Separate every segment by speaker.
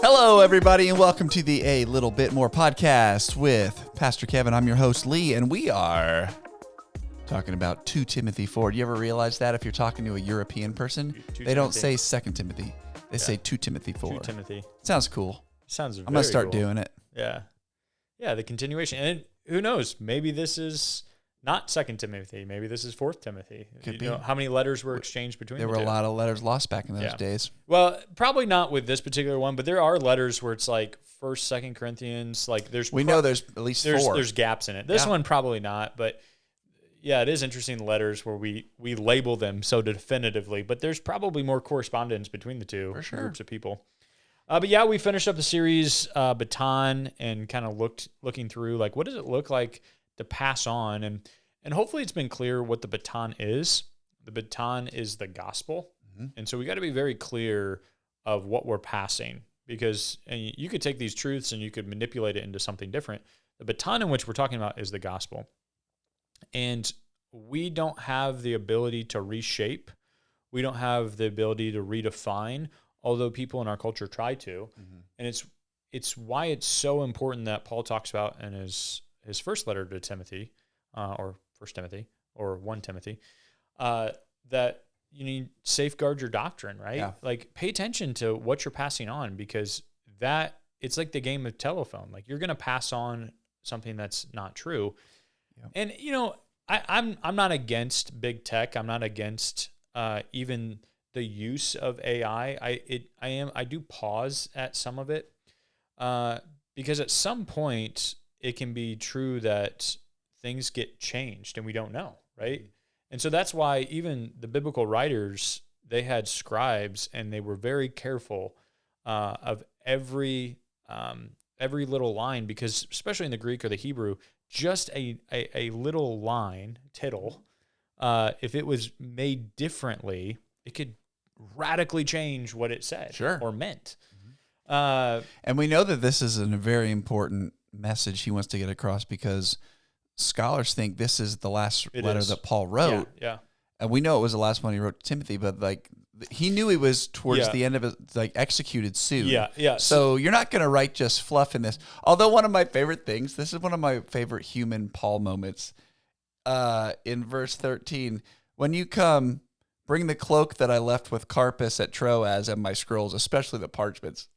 Speaker 1: Hello, everybody, and welcome to the A Little Bit More podcast with Pastor Kevin. I'm your host, Lee, and we are talking about 2 Timothy 4. Do you ever realize that if you're talking to a European person, they don't say 2 Timothy. They say 2 Timothy 4.
Speaker 2: 2 Timothy.
Speaker 1: Sounds cool.
Speaker 2: Sounds very
Speaker 1: I'm going to start
Speaker 2: cool.
Speaker 1: doing it.
Speaker 2: Yeah. Yeah, the continuation. And who knows? Maybe this is not 2 Timothy. Maybe this is 4 Timothy.
Speaker 1: Could
Speaker 2: you know, how many letters were exchanged between
Speaker 1: There
Speaker 2: the
Speaker 1: were
Speaker 2: two?
Speaker 1: a lot of letters lost back in those days.
Speaker 2: Well, probably not with this particular one, but there are letters where it's like 1st, 2nd Corinthians. Like
Speaker 1: we know there's at least 4.
Speaker 2: There's gaps in it. This one probably not, but yeah, it is interesting, the letters where we label them so definitively, but there's probably more correspondence between the two groups of people. But yeah, we finished up the series Baton and kind of looking through like what does it look like to pass on, and hopefully it's been clear what the baton is. The baton is the gospel, and so we got to be very clear of what we're passing, because you could take these truths and you could manipulate it into something different. The baton in which we're talking about is the gospel, and we don't have the ability to reshape. We don't have the ability to redefine, although people in our culture try to. And it's why it's so important that Paul talks about in his first letter to Timothy, or 1 Timothy, or 1 Timothy, that you need safeguard your doctrine, right?
Speaker 1: Yeah.
Speaker 2: Like pay attention to what you're passing on, because that it's like the game of telephone. Like you're going to pass on something that's not true. Yep. And you know, I'm not against big tech. I'm not against even the use of AI. I do pause at some of it, because at some point it can be true that things get changed and we don't know, right? And so that's why even the biblical writers, they had scribes and they were very careful of every little line, because especially in the Greek or the Hebrew, just a little line, tittle, if it was made differently, it could radically change what it said or meant.
Speaker 1: And we know that this is a very important message he wants to get across, because scholars think this is the last letter that Paul wrote.
Speaker 2: Yeah.
Speaker 1: And we know it was the last one he wrote to Timothy, but like he knew he was towards the end of it, like executed soon.
Speaker 2: Yeah.
Speaker 1: So you're not going to write just fluff in this. Although one of my favorite things, this is one of my favorite human Paul moments, in verse 13, when you come, bring the cloak that I left with Carpus at Troas and my scrolls, especially the parchments.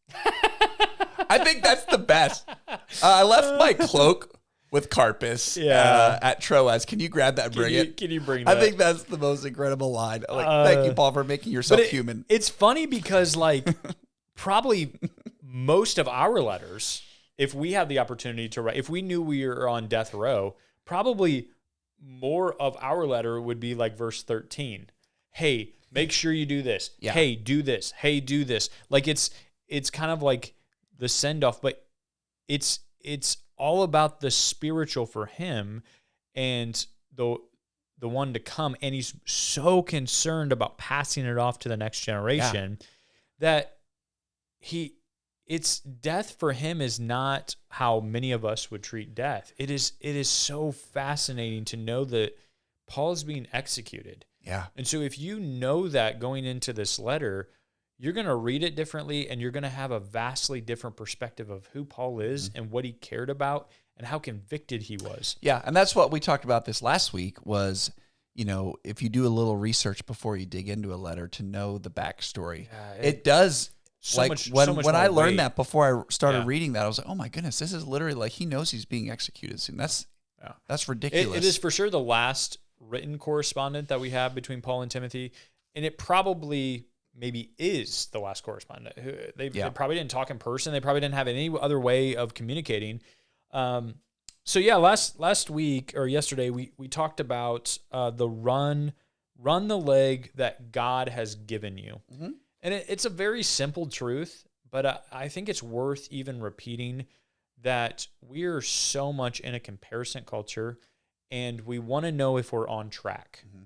Speaker 1: I think that's the best. I left my cloak with Carpus at Troas. Can you grab that and bring it?
Speaker 2: Can you bring that?
Speaker 1: I think that's the most incredible line. Like, thank you, Paul, for making yourself human.
Speaker 2: It's funny because, like, probably most of our letters, if we had the opportunity to write, if we knew we were on death row, probably more of our letter would be like verse 13. Hey, make sure you do this. Yeah. Hey, do this. Hey, do this. Like it's kind of like the send off, but it's all about the spiritual for him and the one to come. And he's so concerned about passing it off to the next generation that it's death for him is not how many of us would treat death. It is so fascinating to know that Paul's being executed.
Speaker 1: Yeah.
Speaker 2: And so if you know that going into this letter, you're going to read it differently, and you're going to have a vastly different perspective of who Paul is and what he cared about and how convicted he was.
Speaker 1: Yeah, and that's what we talked about this last week was, you know, if you do a little research before you dig into a letter to know the backstory. Yeah, it does.
Speaker 2: So
Speaker 1: like
Speaker 2: much,
Speaker 1: when
Speaker 2: so much
Speaker 1: I learned
Speaker 2: weight.
Speaker 1: that before I started reading that, I was like, oh my goodness, this is literally like he knows he's being executed soon. That's ridiculous.
Speaker 2: It is for sure the last written correspondent that we have between Paul and Timothy, and it probably maybe is the last correspondent. They probably didn't talk in person. They probably didn't have any other way of communicating. So yeah, last week or yesterday, we talked about the run the leg that God has given you. Mm-hmm. And it's a very simple truth, but I think it's worth even repeating that we're so much in a comparison culture, and we want to know if we're on track. Mm-hmm.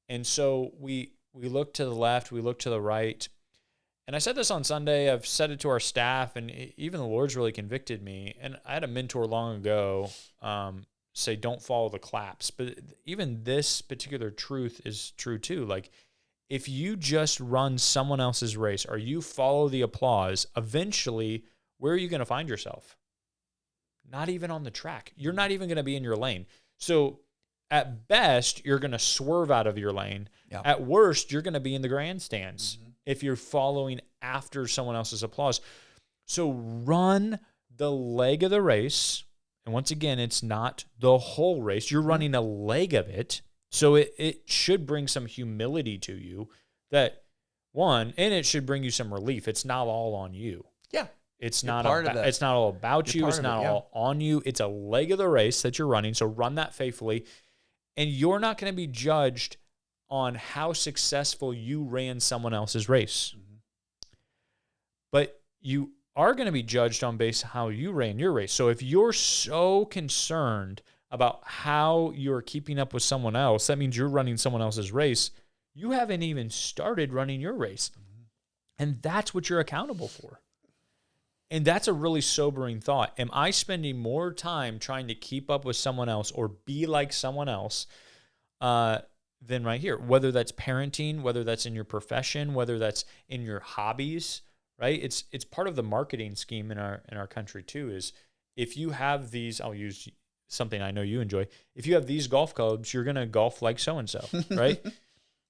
Speaker 2: And so we look to the left, we look to the right. And I said this on Sunday, I've said it to our staff, and even the Lord's really convicted me. And I had a mentor long ago say, don't follow the claps. But even this particular truth is true too. Like, if you just run someone else's race or you follow the applause, eventually, where are you going to find yourself? Not even on the track. You're not even going to be in your lane. So at best, you're going to swerve out of your lane.
Speaker 1: Yeah.
Speaker 2: At worst, you're going to be in the grandstands if you're following after someone else's applause. So run the leg of the race. And once again, it's not the whole race. You're running a leg of it. So it should bring some humility to you that, one, and it should bring you some relief. It's not all on you.
Speaker 1: Yeah.
Speaker 2: It's not it's not all about you. It's not all on you. It's a leg of the race that you're running. So run that faithfully. And you're not going to be judged on how successful you ran someone else's race. But you are going to be judged on base how you ran your race. So if you're so concerned about how you're keeping up with someone else, that means you're running someone else's race. You haven't even started running your race. And that's what you're accountable for. And that's a really sobering thought. Am I spending more time trying to keep up with someone else or be like someone else than right here? Whether that's parenting, whether that's in your profession, whether that's in your hobbies, right? It's part of the marketing scheme in our country too, is if you have these, I'll use something I know you enjoy. If you have these golf clubs, you're going to golf like so-and-so, right?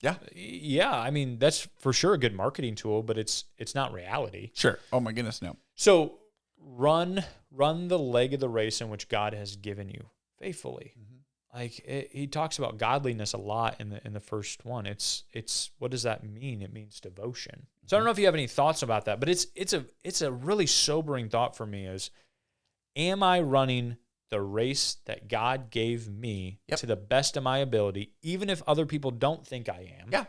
Speaker 2: Yeah. I mean, that's for sure a good marketing tool, but it's not reality.
Speaker 1: Sure. Oh my goodness, no.
Speaker 2: So run the leg of the race in which God has given you faithfully. Like he talks about godliness a lot in the first one. It's what does that mean? It means devotion. So I don't know if you have any thoughts about that, but it's a really sobering thought for me is, am I running the race that God gave me to the best of my ability, even if other people don't think I am?
Speaker 1: Yeah.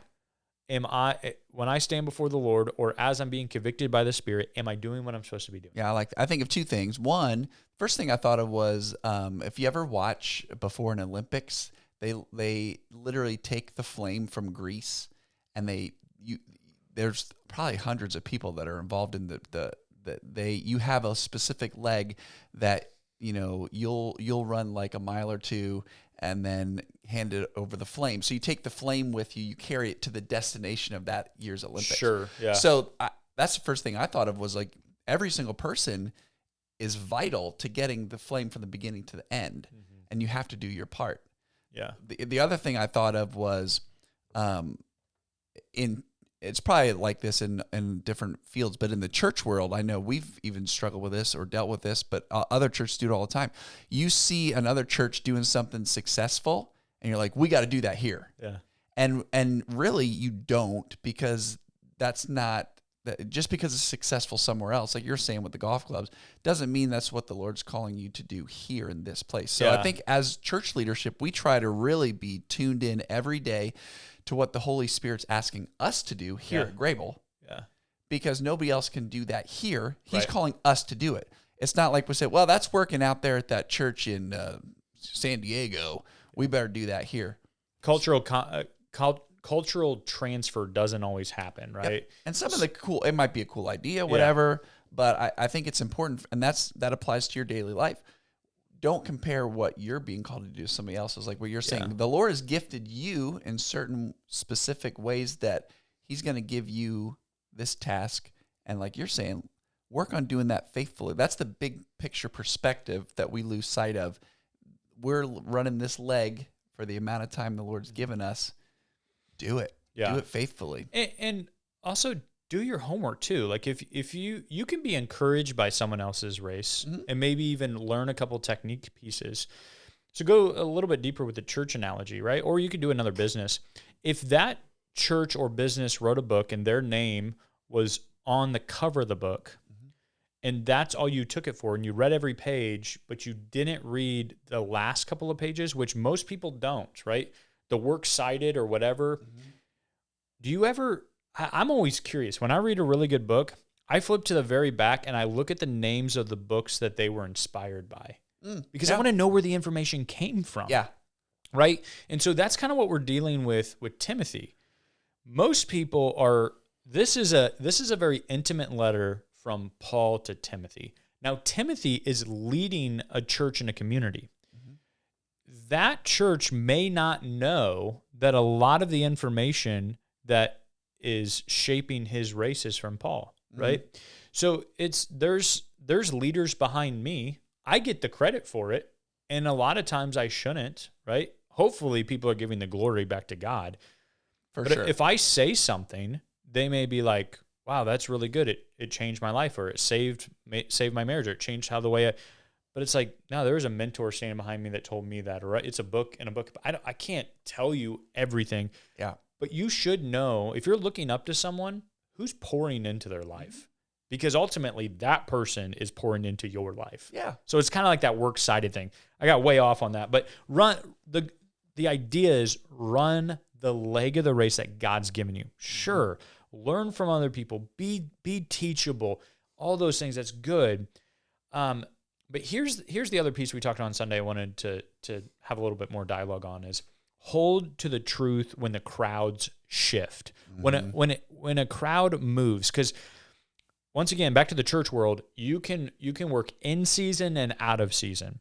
Speaker 2: Am I, when I stand before the Lord or as I'm being convicted by the Spirit, am I doing what I'm supposed to be doing?
Speaker 1: Yeah, I think of two things. One, first thing I thought of was if you ever watch before an Olympics, they literally take the flame from Greece, and there's probably hundreds of people that are involved in you have a specific leg that you'll run like a mile or two and then hand it over the flame. So you take the flame with you, you carry it to the destination of that year's Olympics.
Speaker 2: Sure, yeah.
Speaker 1: So that's the first thing I thought of was like every single person is vital to getting the flame from the beginning to the end, and you have to do your part.
Speaker 2: Yeah.
Speaker 1: The other thing I thought of was it's probably like this in different fields, but in the church world, I know we've even struggled with this or dealt with this, but other churches do it all the time. You see another church doing something successful, and you're like, we got to do that here.
Speaker 2: Yeah.
Speaker 1: And really you don't, because that's not, just because it's successful somewhere else, like you're saying with the golf clubs, doesn't mean that's what the Lord's calling you to do here in this place. So I think as church leadership, we try to really be tuned in every day to what the Holy Spirit's asking us to do here at Grable.
Speaker 2: Yeah.
Speaker 1: Because nobody else can do that here. He's calling us to do it. It's not like we say, well, that's working out there at that church in San Diego. We better do that here.
Speaker 2: Cultural transfer doesn't always happen, right?
Speaker 1: Yep. And some of it might be a cool idea, whatever, but I think it's important, and that applies to your daily life. Don't compare what you're being called to do to somebody else's. Like what you're saying, the Lord has gifted you in certain specific ways that he's going to give you this task. And like you're saying, work on doing that faithfully. That's the big picture perspective that we lose sight of. We're running this leg for the amount of time the Lord's given us. Do it.
Speaker 2: Yeah.
Speaker 1: Do it faithfully.
Speaker 2: And also do your homework too. Like if you can be encouraged by someone else's race and maybe even learn a couple technique pieces. So go a little bit deeper with the church analogy, right? Or you could do another business. If that church or business wrote a book and their name was on the cover of the book, and that's all you took it for, and you read every page, but you didn't read the last couple of pages, which most people don't, right? The works cited or whatever. Do you ever... I'm always curious. When I read a really good book, I flip to the very back and I look at the names of the books that they were inspired by because I want to know where the information came from.
Speaker 1: Yeah.
Speaker 2: Right? And so that's kind of what we're dealing with Timothy. Most people are, this is a very intimate letter from Paul to Timothy. Now, Timothy is leading a church and a community. That church may not know that a lot of the information that is shaping his races from Paul, right? So there's leaders behind me. I get the credit for it, and a lot of times I shouldn't, right? Hopefully people are giving the glory back to God. But if I say something, they may be like, wow, that's really good. It changed my life, or it saved my marriage, or it changed how the way but it's like, no, there was a mentor standing behind me that told me that, or it's a book and a book. I can't tell you everything.
Speaker 1: Yeah.
Speaker 2: But you should know, if you're looking up to someone, who's pouring into their life, because ultimately that person is pouring into your life.
Speaker 1: Yeah.
Speaker 2: So it's kind of like that works-sided thing. I got way off on that, but the idea is run the leg of the race that God's given you. Sure, learn from other people, be teachable, all those things. That's good. But here's the other piece we talked on Sunday I wanted to have a little bit more dialogue on is hold to the truth when the crowds shift. When a crowd moves, because once again, back to the church world, you can work in season and out of season.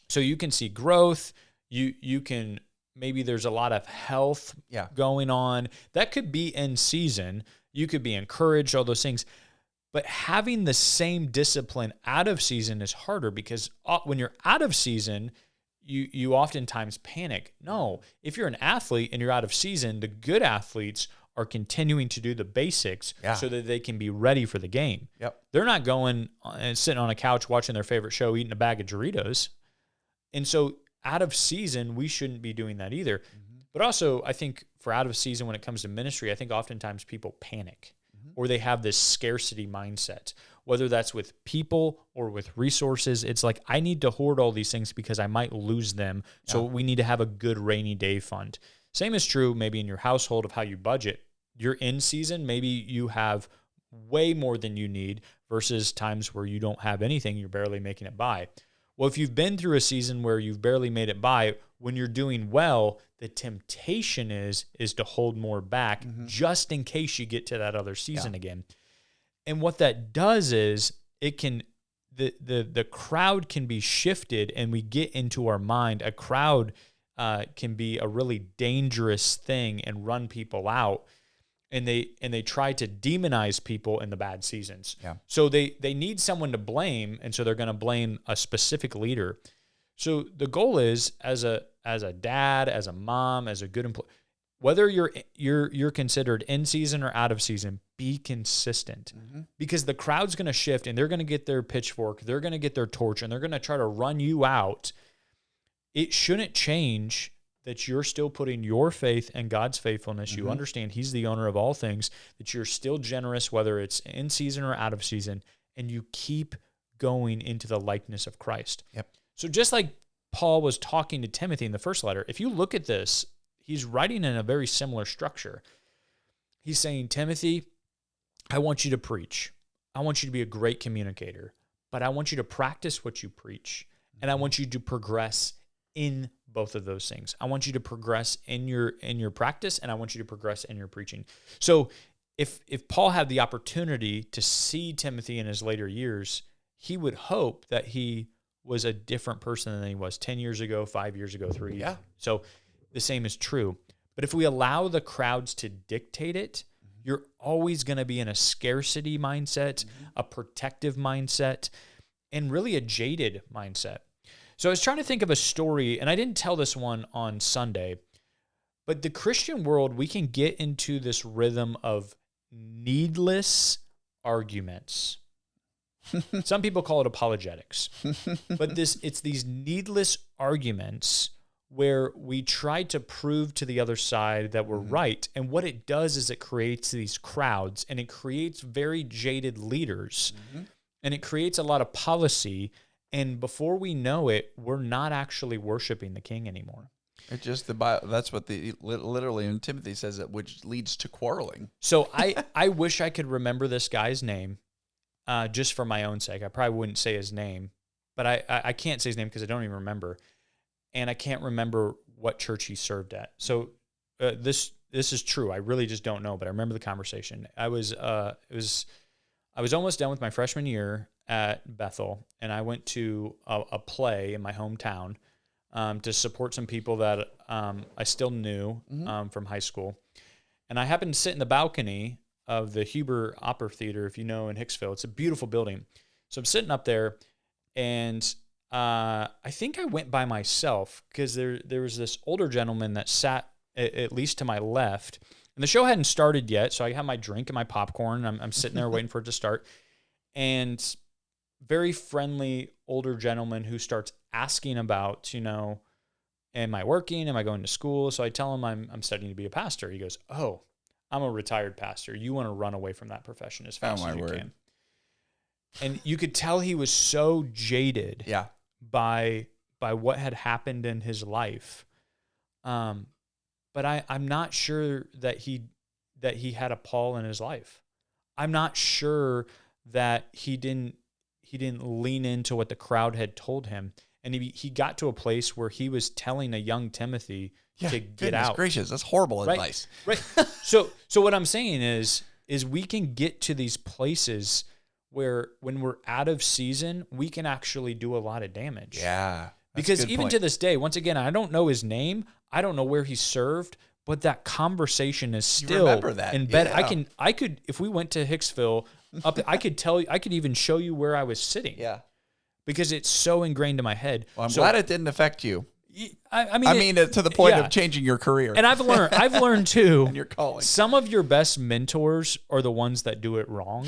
Speaker 2: So you can see growth, you can, maybe there's a lot of health going on. That could be in season. You could be encouraged, all those things. But having the same discipline out of season is harder, because when you're out of season, you oftentimes panic. No, if you're an athlete and you're out of season, the good athletes are continuing to do the basics so that they can be ready for the game.
Speaker 1: Yep.
Speaker 2: They're not going and sitting on a couch watching their favorite show, eating a bag of Doritos. And so out of season, we shouldn't be doing that either. But also, I think for out of season, when it comes to ministry, I think oftentimes people panic. Or they have this scarcity mindset, whether that's with people or with resources. It's like, I need to hoard all these things because I might lose them. So we need to have a good rainy day fund. Same is true maybe in your household of how you budget. You're in season, maybe you have way more than you need versus times where you don't have anything, you're barely making it by. Well, if you've been through a season where you've barely made it by, when you're doing well, the temptation is to hold more back just in case you get to that other season again. And what that does is it can, the crowd can be shifted, and we get into our mind. A crowd can be a really dangerous thing and run people out. And they try to demonize people in the bad seasons. Yeah. So they need someone to blame, and so they're going to blame a specific leader. So the goal is, as a dad, as a mom, as a good employee, whether you're considered in season or out of season, be consistent, because the crowd's going to shift, and they're going to get their pitchfork, they're going to get their torch, and they're going to try to run you out. It shouldn't change that you're still putting your faith in God's faithfulness. You understand He's the owner of all things, that you're still generous, whether it's in season or out of season, and you keep going into the likeness of Christ. Yep. So just like Paul was talking to Timothy in the first letter, if you look at this, he's writing in a very similar structure. He's saying, Timothy, I want you to preach. I want you to be a great communicator, but I want you to practice what you preach, and I want you to progress in both of those things. I want you to progress in your practice, and I want you to progress in your preaching. So if Paul had the opportunity to see Timothy in his later years, he would hope that he was a different person than he was 10 years ago, 5 years ago, 3 years. Yeah. So the same is true. But if we allow the crowds to dictate it, you're always going to be in a scarcity mindset, a protective mindset, and really a jaded mindset. So I was trying to think of a story, and I didn't tell this one on Sunday, but the Christian world, we can get into this rhythm of needless arguments. Some people call it apologetics, but it's these needless arguments where we try to prove to the other side that we're right. And what it does is it creates these crowds, and it creates very jaded leaders, and it creates a lot of policy. And before we know it, we're not actually worshiping the King anymore.
Speaker 1: It just the Bible. That's what literally in Timothy says, that which leads to quarreling.
Speaker 2: So I wish I could remember this guy's name, just for my own sake. I probably wouldn't say his name, but I can't say his name because I don't even remember, and I can't remember what church he served at. So this is true. I really just don't know, but I remember the conversation. I was almost done with my freshman year at Bethel, and I went to a play in my hometown to support some people that I still knew from high school. And I happened to sit in the balcony of the Huber Opera Theater, if you know, in Hicksville. It's a beautiful building. So I'm sitting up there, and I think I went by myself because there was this older gentleman that sat at least to my left. And the show hadn't started yet, so I have my drink and my popcorn. And I'm sitting there waiting for it to start. And very friendly older gentleman who starts asking about, am I working? Am I going to school? So I tell him I'm studying to be a pastor. He goes, "Oh, I'm a retired pastor. You want to run away from that profession as fast as you can." And you could tell he was so jaded by what had happened in his life. But I'm not sure that he had a Paul in his life. I'm not sure that he didn't lean into what the crowd had told him. And he got to a place where he was telling a young Timothy to get out.
Speaker 1: Gracious, that's horrible advice.
Speaker 2: Right. So what I'm saying is we can get to these places where when we're out of season, we can actually do a lot of damage.
Speaker 1: Yeah.
Speaker 2: Because even to this day, once again, I don't know his name. I don't know where he served, but that conversation is still embedded.
Speaker 1: Yeah.
Speaker 2: I could, if we went to Hicksville, I could even show you where I was sitting.
Speaker 1: Yeah.
Speaker 2: Because it's so ingrained in my head.
Speaker 1: Well, I'm glad it didn't affect you.
Speaker 2: I mean,
Speaker 1: to the point of changing your career.
Speaker 2: And I've learned too.
Speaker 1: And your calling.
Speaker 2: Some of your best mentors are the ones that do it wrong,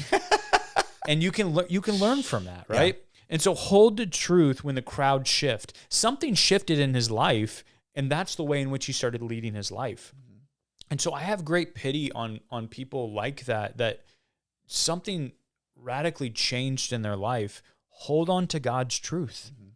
Speaker 2: and you can learn from that, right? Yeah. And so hold the truth when the crowd shift. Something shifted in his life, and that's the way in which he started leading his life. Mm-hmm. And so I have great pity on people like that something radically changed in their life. Hold on to God's truth. Mm-hmm.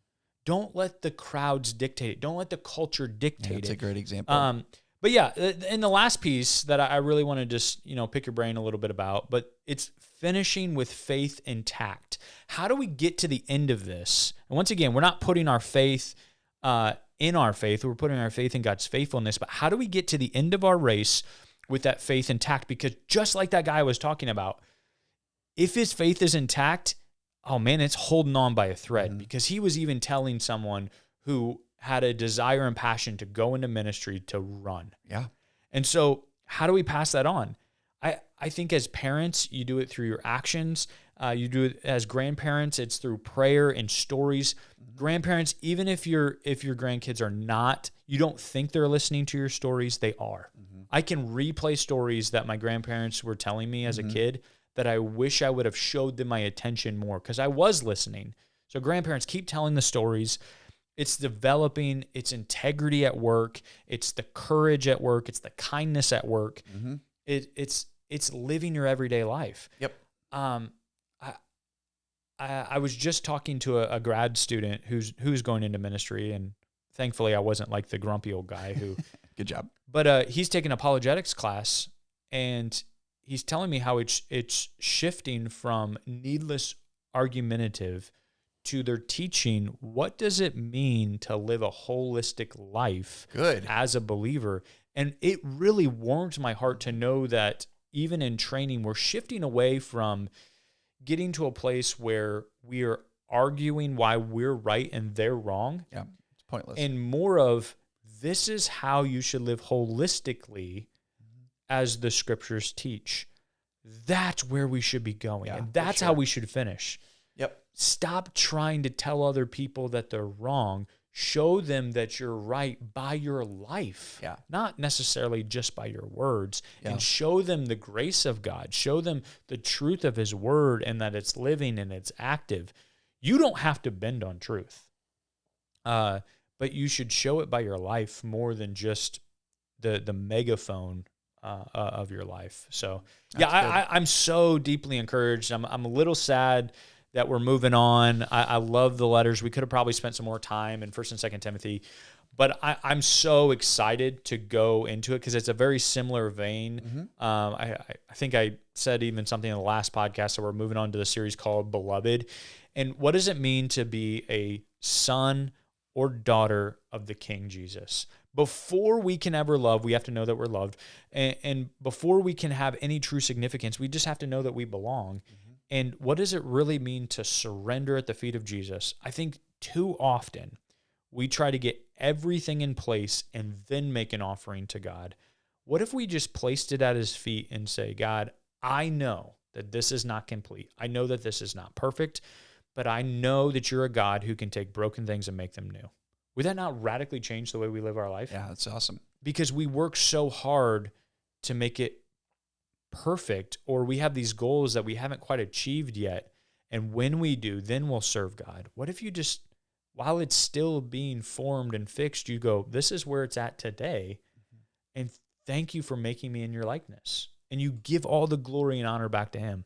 Speaker 2: Don't let the crowds dictate it. Don't let the culture dictate it.
Speaker 1: That's a great example.
Speaker 2: But yeah, and the last piece that I really want to just, pick your brain a little bit about, but it's finishing with faith intact. How do we get to the end of this? And once again, we're not putting our faith in our faith. We're putting our faith in God's faithfulness. But how do we get to the end of our race with that faith intact? Because just like that guy I was talking about, if his faith is intact, oh man, it's holding on by a thread. Mm-hmm. Because he was even telling someone who had a desire and passion to go into ministry to run.
Speaker 1: Yeah.
Speaker 2: And so how do we pass that on? I think as parents, you do it through your actions. You do it as grandparents, it's through prayer and stories. Mm-hmm. Grandparents, even if your grandkids are not, you don't think they're listening to your stories, they are. Mm-hmm. I can replay stories that my grandparents were telling me as a kid that I wish I would have showed them my attention more because I was listening. So grandparents, keep telling the stories. It's developing, it's integrity at work, it's the courage at work, it's the kindness at work. Mm-hmm. It's living your everyday life.
Speaker 1: Yep.
Speaker 2: I was just talking to a grad student who's going into ministry, and thankfully I wasn't like the grumpy old guy who.
Speaker 1: Good job.
Speaker 2: But he's taking apologetics class, and he's telling me how it's shifting from needless argumentative to their teaching what does it mean to live a holistic life as a believer. And it really warmed my heart to know that even in training, we're shifting away from getting to a place where we are arguing why we're right and they're wrong.
Speaker 1: Yeah, it's pointless.
Speaker 2: And more of this is how you should live holistically as the scriptures teach. That's where we should be going. And that's how we should finish.
Speaker 1: Yep.
Speaker 2: Stop trying to tell other people that they're wrong. Show them that you're right by your life, not necessarily just by your words, and show them the grace of God. Show them the truth of his word and that it's living and it's active. You don't have to bend on truth, but you should show it by your life more than just the megaphone of your life. So, I'm so deeply encouraged. I'm a little sad that we're moving on. I love the letters. We could have probably spent some more time in 1st and 2nd Timothy, but I'm so excited to go into it because it's a very similar vein. Mm-hmm. I think I said even something in the last podcast, so we're moving on to the series called Beloved. And what does it mean to be a son or daughter of the King Jesus? Before we can ever love, we have to know that we're loved. And before we can have any true significance, we just have to know that we belong. Mm-hmm. And what does it really mean to surrender at the feet of Jesus? I think too often we try to get everything in place and then make an offering to God. What if we just placed it at his feet and say, God, I know that this is not complete. I know that this is not perfect, but I know that you're a God who can take broken things and make them new. Would that not radically change the way we live our life?
Speaker 1: Yeah, that's awesome.
Speaker 2: Because we work so hard to make it perfect, or we have these goals that we haven't quite achieved yet. And when we do, then we'll serve God. What if you just, while it's still being formed and fixed, you go, this is where it's at today. And thank you for making me in your likeness. And you give all the glory and honor back to him.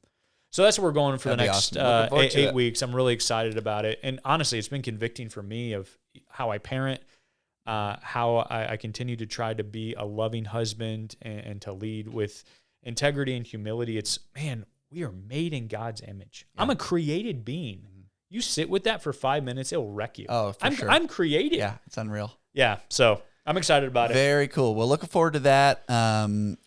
Speaker 2: So that's what we're going for the next
Speaker 1: awesome.
Speaker 2: 8 weeks. I'm really excited about it. And honestly, it's been convicting for me of how I parent, how I continue to try to be a loving husband and to lead with integrity and humility. It's, man, we are made in God's image. Yeah. I'm a created being. Mm-hmm. You sit with that for 5 minutes, it'll wreck you.
Speaker 1: Oh, for sure.
Speaker 2: I'm created.
Speaker 1: Yeah, it's unreal.
Speaker 2: Yeah, so I'm excited about it.
Speaker 1: Very cool. Well, looking forward to that. And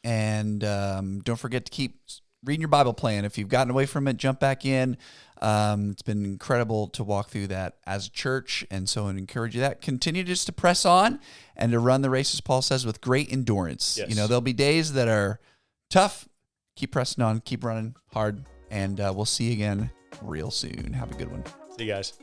Speaker 1: don't forget to keep reading your Bible plan. If you've gotten away from it, jump back in. It's been incredible to walk through that as a church. And so I encourage you that. Continue just to press on and to run the race, as Paul says, with great endurance. Yes. There'll be days that are tough. Keep pressing on, keep running hard, and we'll see you again real soon. Have a good one.
Speaker 2: See you guys.